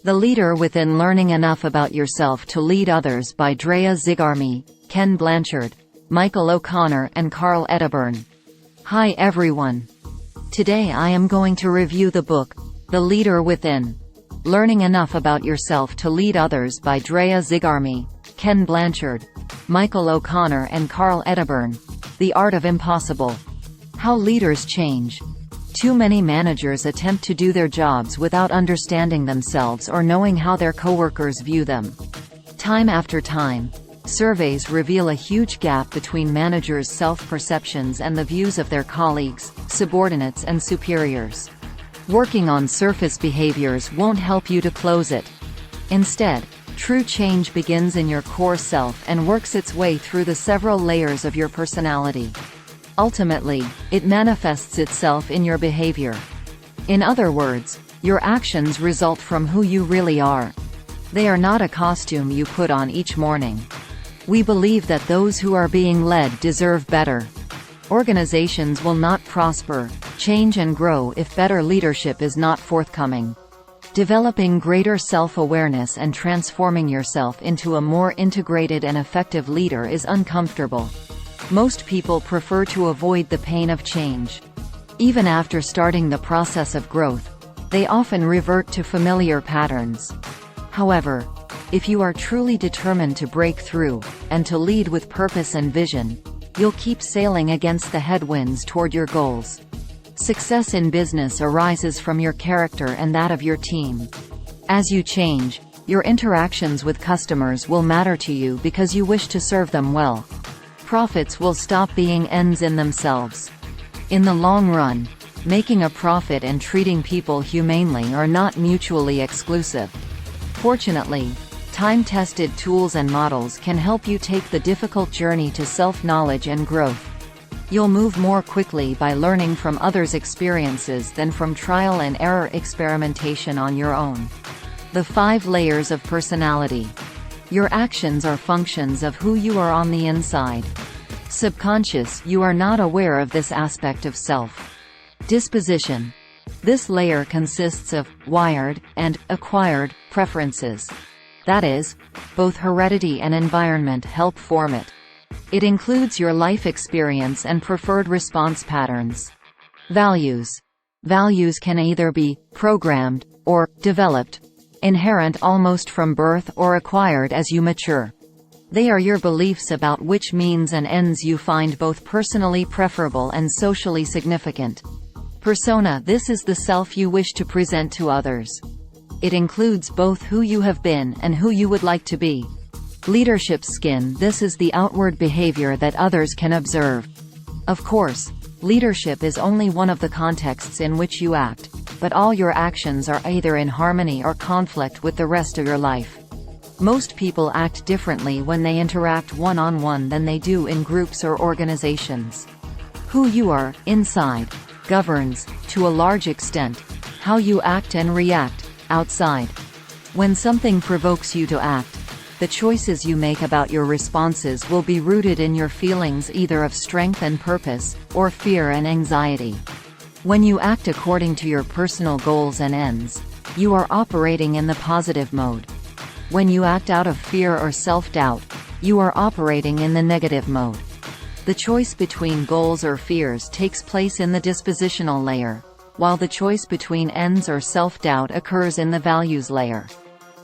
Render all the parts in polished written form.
The Leader Within: Learning Enough About Yourself to Lead Others by Drea Zigarmi, Ken Blanchard, Michael O'Connor and Carl Edeburn. Hi everyone. Today I am going to review the book, The Leader Within: Learning Enough About Yourself to Lead Others by Drea Zigarmi, Ken Blanchard, Michael O'Connor and Carl Edeburn. The Art of Impossible. How leaders change. Too many managers attempt to do their jobs without understanding themselves or knowing how their coworkers view them. Time after time, surveys reveal a huge gap between managers' self-perceptions and the views of their colleagues, subordinates and superiors. Working on surface behaviors won't help you to close it. Instead, true change begins in your core self and works its way through the several layers of your personality. Ultimately, it manifests itself in your behavior. In other words, your actions result from who you really are. They are not a costume you put on each morning. We believe that those who are being led deserve better. Organizations will not prosper, change and grow if better leadership is not forthcoming. Developing greater self-awareness and transforming yourself into a more integrated and effective leader is uncomfortable. Most people prefer to avoid the pain of change. Even after starting the process of growth, they often revert to familiar patterns. However, if you are truly determined to break through, and to lead with purpose and vision, you'll keep sailing against the headwinds toward your goals. Success in business arises from your character and that of your team. As you change, your interactions with customers will matter to you because you wish to serve them well. Profits will stop being ends in themselves. In the long run, making a profit and treating people humanely are not mutually exclusive. Fortunately, time-tested tools and models can help you take the difficult journey to self-knowledge and growth. You'll move more quickly by learning from others' experiences than from trial-and-error experimentation on your own. The 5 layers of personality. Your actions are functions of who you are on the inside. Subconscious: you are not aware of this aspect of self. Disposition. This layer consists of wired and acquired preferences. That is, both heredity and environment help form it. It includes your life experience and preferred response patterns. Values. Values can either be programmed or developed, inherent almost from birth or acquired as you mature. They are your beliefs about which means and ends you find both personally preferable and socially significant. Persona. This is the self you wish to present to others. It includes both who you have been and who you would like to be. Leadership skin. This is the outward behavior that others can observe. Of course, leadership is only one of the contexts in which you act, but all your actions are either in harmony or conflict with the rest of your life. Most people act differently when they interact one-on-one than they do in groups or organizations. Who you are, inside, governs, to a large extent, how you act and react, outside. When something provokes you to act, the choices you make about your responses will be rooted in your feelings either of strength and purpose, or fear and anxiety. When you act according to your personal goals and ends, you are operating in the positive mode. When you act out of fear or self-doubt, you are operating in the negative mode. The choice between goals or fears takes place in the dispositional layer, while the choice between ends or self-doubt occurs in the values layer.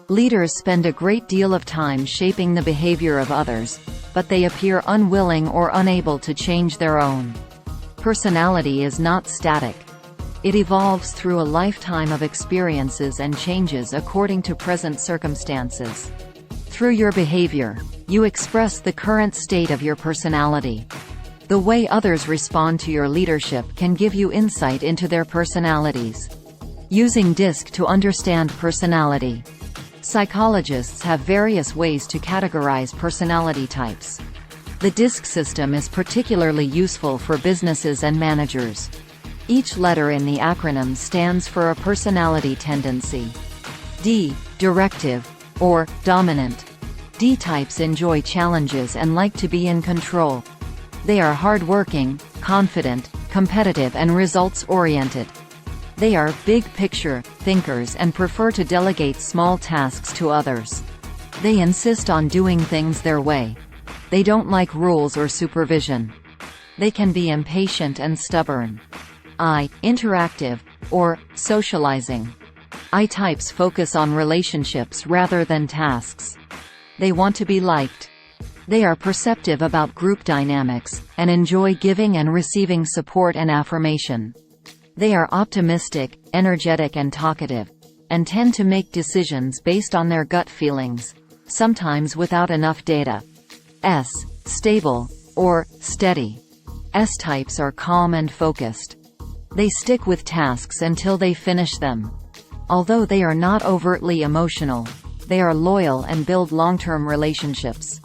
Leaders spend a great deal of time shaping the behavior of others, but they appear unwilling or unable to change their own. Personality is not static. It evolves through a lifetime of experiences and changes according to present circumstances. Through your behavior, you express the current state of your personality. The way others respond to your leadership can give you insight into their personalities. Using DISC to understand personality. Psychologists have various ways to categorize personality types. The DISC system is particularly useful for businesses and managers. Each letter in the acronym stands for a personality tendency. D. Directive, or dominant. D types enjoy challenges and like to be in control. They are hardworking, confident, competitive and results-oriented. They are big-picture thinkers and prefer to delegate small tasks to others. They insist on doing things their way. They don't like rules or supervision. They can be impatient and stubborn. I, interactive, or socializing. I types focus on relationships rather than tasks. They want to be liked. They are perceptive about group dynamics, and enjoy giving and receiving support and affirmation. They are optimistic, energetic and talkative, and tend to make decisions based on their gut feelings, sometimes without enough data. S, stable, or steady. S-types are calm and focused. They stick with tasks until they finish them. Although they are not overtly emotional, they are loyal and build long-term relationships.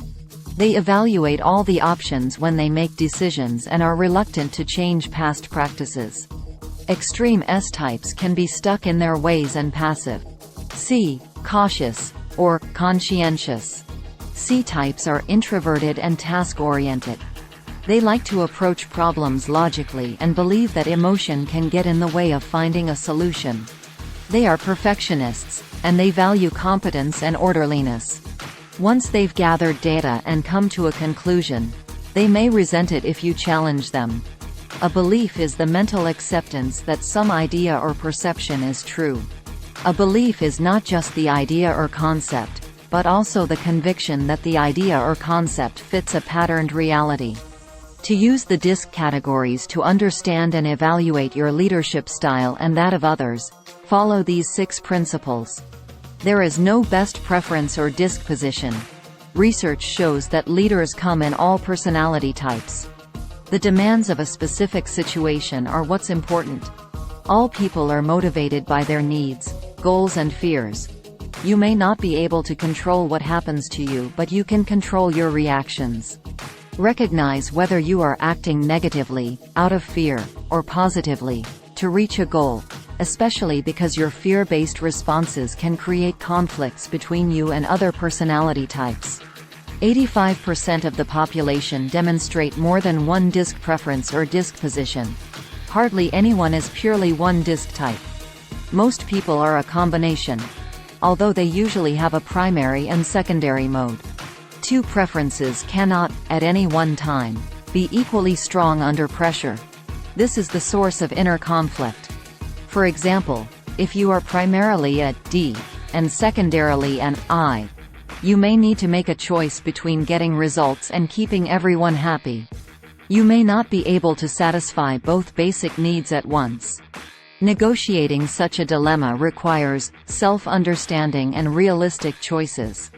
They evaluate all the options when they make decisions and are reluctant to change past practices. Extreme S-types can be stuck in their ways and passive. C, cautious, or conscientious. C-types are introverted and task-oriented. They like to approach problems logically and believe that emotion can get in the way of finding a solution. They are perfectionists, and they value competence and orderliness. Once they've gathered data and come to a conclusion, they may resent it if you challenge them. A belief is the mental acceptance that some idea or perception is true. A belief is not just the idea or concept, but also the conviction that the idea or concept fits a patterned reality. To use the DISC categories to understand and evaluate your leadership style and that of others, follow these 6 principles. There is no best preference or DISC position. Research shows that leaders come in all personality types. The demands of a specific situation are what's important. All people are motivated by their needs, goals and fears. You may not be able to control what happens to you, but you can control your reactions. Recognize whether you are acting negatively, out of fear, or positively, to reach a goal, especially because your fear-based responses can create conflicts between you and other personality types. 85% of the population demonstrate more than one DISC preference or DISC position. Hardly anyone is purely one DISC type. Most people are a combination, although they usually have a primary and secondary mode. 2 preferences cannot, at any one time, be equally strong under pressure. This is the source of inner conflict. For example, if you are primarily a D, and secondarily an I, you may need to make a choice between getting results and keeping everyone happy. You may not be able to satisfy both basic needs at once. Negotiating such a dilemma requires self-understanding and realistic choices.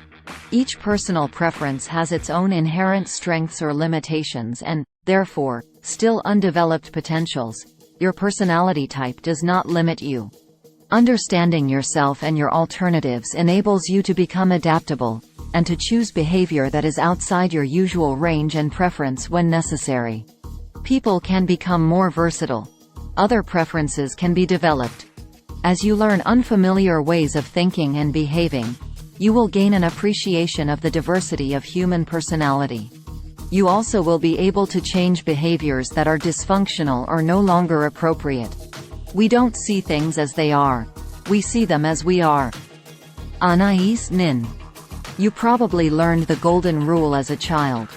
Each personal preference has its own inherent strengths or limitations and, therefore, still undeveloped potentials. Your personality type does not limit you. Understanding yourself and your alternatives enables you to become adaptable, and to choose behavior that is outside your usual range and preference when necessary. People can become more versatile. Other preferences can be developed. As you learn unfamiliar ways of thinking and behaving, you will gain an appreciation of the diversity of human personality. You also will be able to change behaviors that are dysfunctional or no longer appropriate. We don't see things as they are. We see them as we are. Anais Nin. You probably learned the golden rule as a child.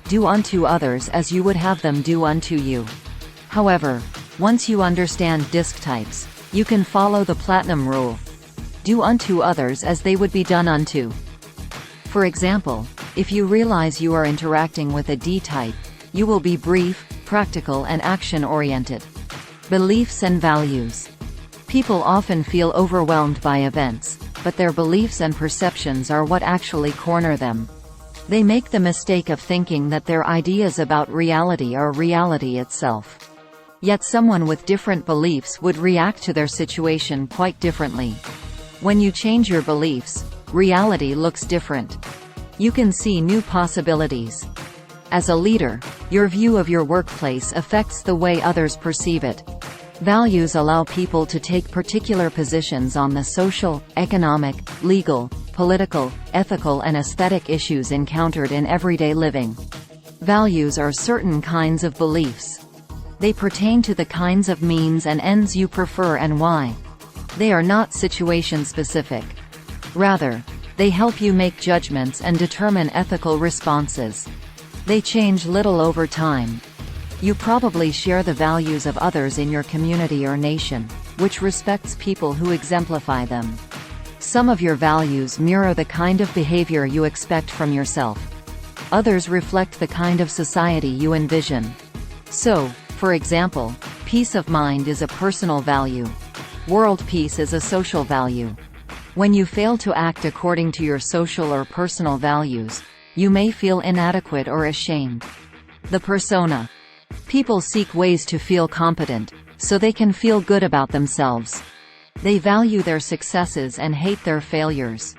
Do unto others as you would have them do unto you. However, once you understand DISC types, you can follow the platinum rule. Do unto others as they would be done unto. For example, if you realize you are interacting with a D type, you will be brief, practical and action-oriented. Beliefs and values. People often feel overwhelmed by events, but their beliefs and perceptions are what actually corner them. They make the mistake of thinking that their ideas about reality are reality itself. Yet someone with different beliefs would react to their situation quite differently. When you change your beliefs, reality looks different. You can see new possibilities. As a leader, your view of your workplace affects the way others perceive it. Values allow people to take particular positions on the social, economic, legal, political, ethical and aesthetic issues encountered in everyday living. Values are certain kinds of beliefs. They pertain to the kinds of means and ends you prefer and why. They are not situation-specific. Rather, they help you make judgments and determine ethical responses. They change little over time. You probably share the values of others in your community or nation, which respects people who exemplify them. Some of your values mirror the kind of behavior you expect from yourself. Others reflect the kind of society you envision. So, for example, peace of mind is a personal value. World peace is a social value. When you fail to act according to your social or personal values, you may feel inadequate or ashamed. The persona. People seek ways to feel competent, so they can feel good about themselves. They value their successes and hate their failures.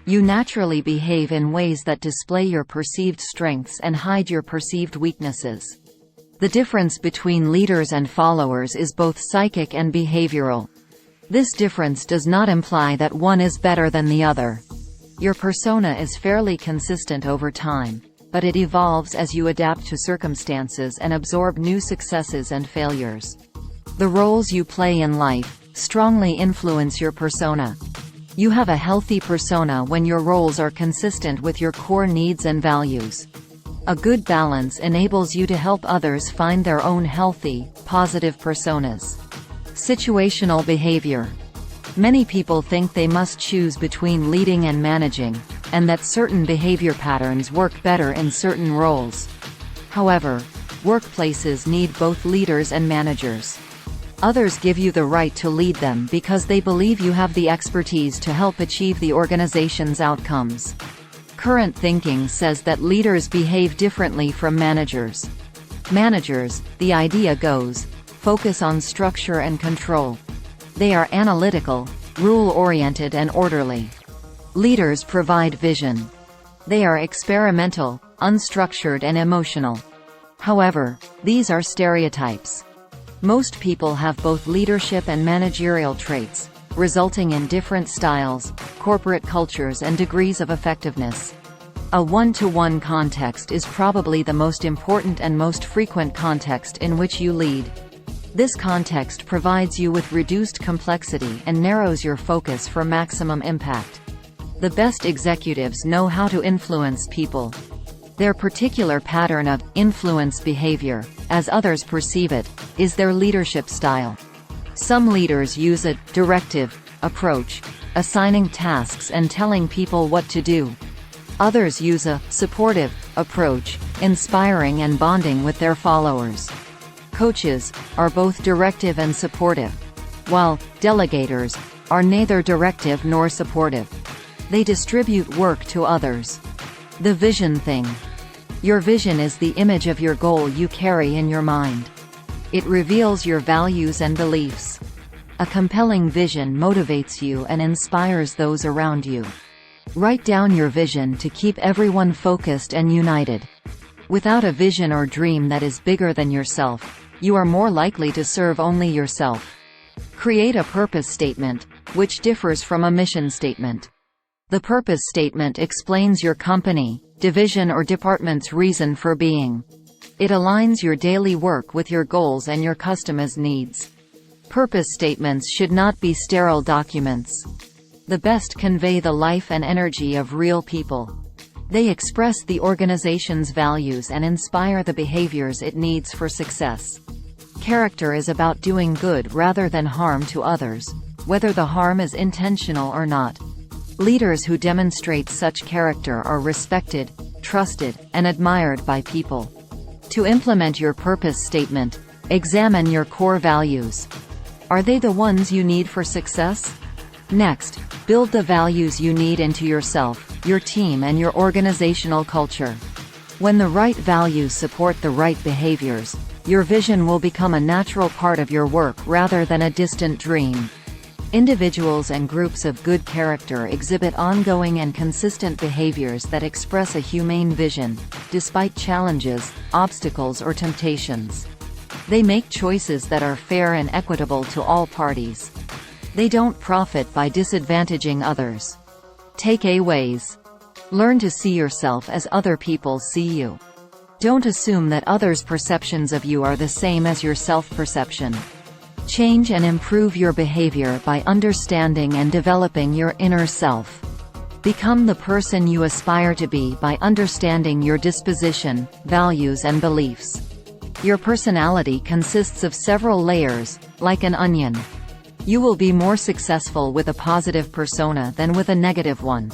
You naturally behave in ways that display your perceived strengths and hide your perceived weaknesses. The difference between leaders and followers is both psychic and behavioral. This difference does not imply that one is better than the other. Your persona is fairly consistent over time, but it evolves as you adapt to circumstances and absorb new successes and failures. The roles you play in life strongly influence your persona. You have a healthy persona when your roles are consistent with your core needs and values. A good balance enables you to help others find their own healthy, positive personas. Situational behavior. Many people think they must choose between leading and managing, and that certain behavior patterns work better in certain roles. However, workplaces need both leaders and managers. Others give you the right to lead them because they believe you have the expertise to help achieve the organization's outcomes. Current thinking says that leaders behave differently from managers. Managers, the idea goes, focus on structure and control. They are analytical, rule-oriented and orderly. Leaders provide vision. They are experimental, unstructured and emotional. However, these are stereotypes. Most people have both leadership and managerial traits, resulting in different styles, corporate cultures and degrees of effectiveness. A one-to-one context is probably the most important and most frequent context in which you lead. This context provides you with reduced complexity and narrows your focus for maximum impact. The best executives know how to influence people. Their particular pattern of influence behavior, as others perceive it, is their leadership style. Some leaders use a directive approach, assigning tasks and telling people what to do. Others use a supportive approach, inspiring and bonding with their followers. Coaches are both directive and supportive, while delegators are neither directive nor supportive. They distribute work to others. The vision thing. Your vision is the image of your goal you carry in your mind. It reveals your values and beliefs. A compelling vision motivates you and inspires those around you. Write down your vision to keep everyone focused and united. Without a vision or dream that is bigger than yourself, you are more likely to serve only yourself. Create a purpose statement, which differs from a mission statement. The purpose statement explains your company, division or department's reason for being. It aligns your daily work with your goals and your customers' needs. Purpose statements should not be sterile documents. The best convey the life and energy of real people. They express the organization's values and inspire the behaviors it needs for success. Character is about doing good rather than harm to others, whether the harm is intentional or not. Leaders who demonstrate such character are respected, trusted, and admired by people. To implement your purpose statement, examine your core values. Are they the ones you need for success? Next, build the values you need into yourself, your team and your organizational culture. When the right values support the right behaviors, your vision will become a natural part of your work rather than a distant dream. Individuals and groups of good character exhibit ongoing and consistent behaviors that express a humane vision, despite challenges, obstacles or temptations. They make choices that are fair and equitable to all parties. They don't profit by disadvantaging others. Takeaways. Learn to see yourself as other people see you. Don't assume that others' perceptions of you are the same as your self-perception. Change and improve your behavior by understanding and developing your inner self. Become the person you aspire to be by understanding your disposition, values and beliefs. Your personality consists of several layers, like an onion. You will be more successful with a positive persona than with a negative one.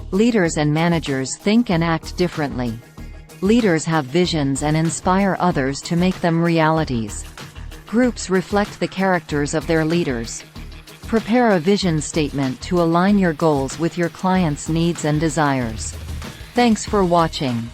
Leaders and managers think and act differently. Leaders have visions and inspire others to make them realities. Groups reflect the characters of their leaders. Prepare a vision statement to align your goals with your clients' needs and desires. Thanks for watching.